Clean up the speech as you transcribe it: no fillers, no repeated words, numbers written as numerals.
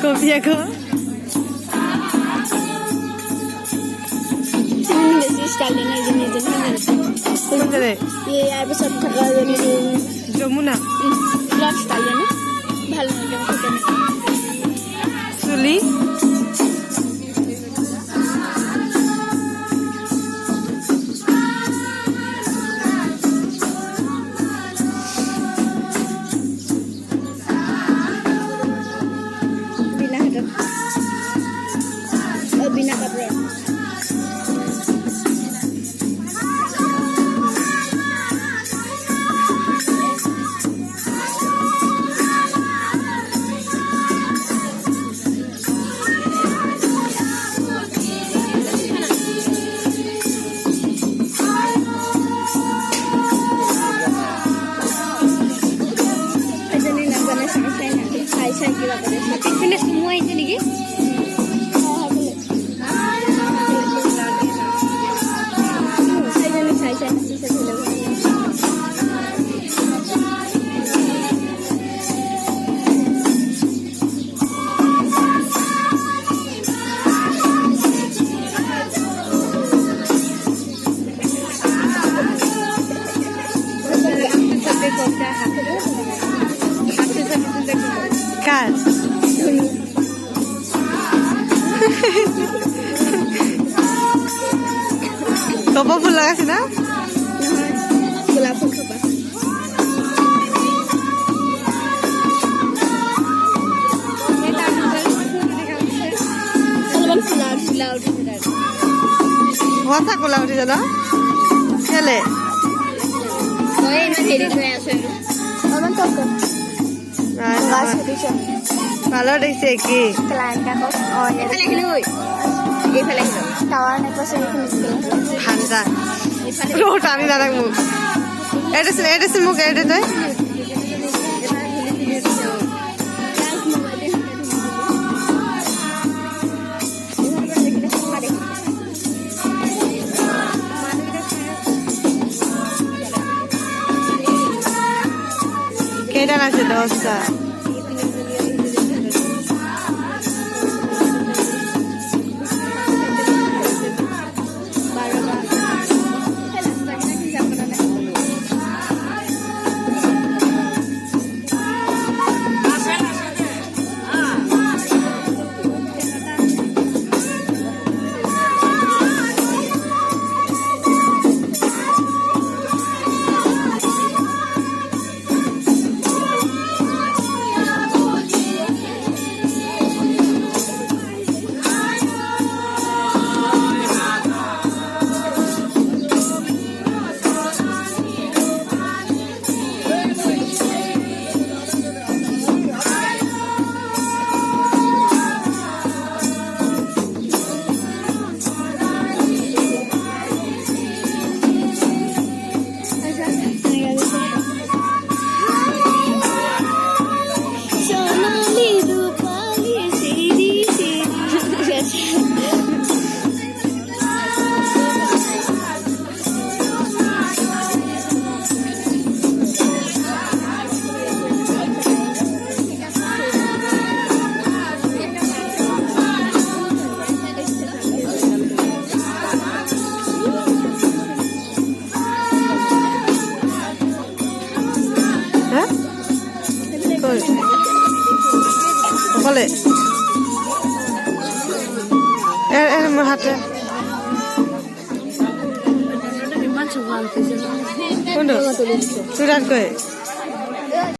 কবি আকৌ ইয়াৰ পিছত থকা যমুনা ভাল চুলি বিনা কাপড় পিছপিনে সুমু আহিছে নেকি কাৰ কপৌ ফুল লগাইছে না গোলাপ ফুল খাবা সঁচা কোলা উঠি জানো কেলে ভালো দেখিছে কি ঠাণ্ডা টানি নাথাক মোক এইটো মোক এইটো তই কেইটা আছে 10টা অকলে মোৰ হাতে কোনটো তোৰ তাত কয়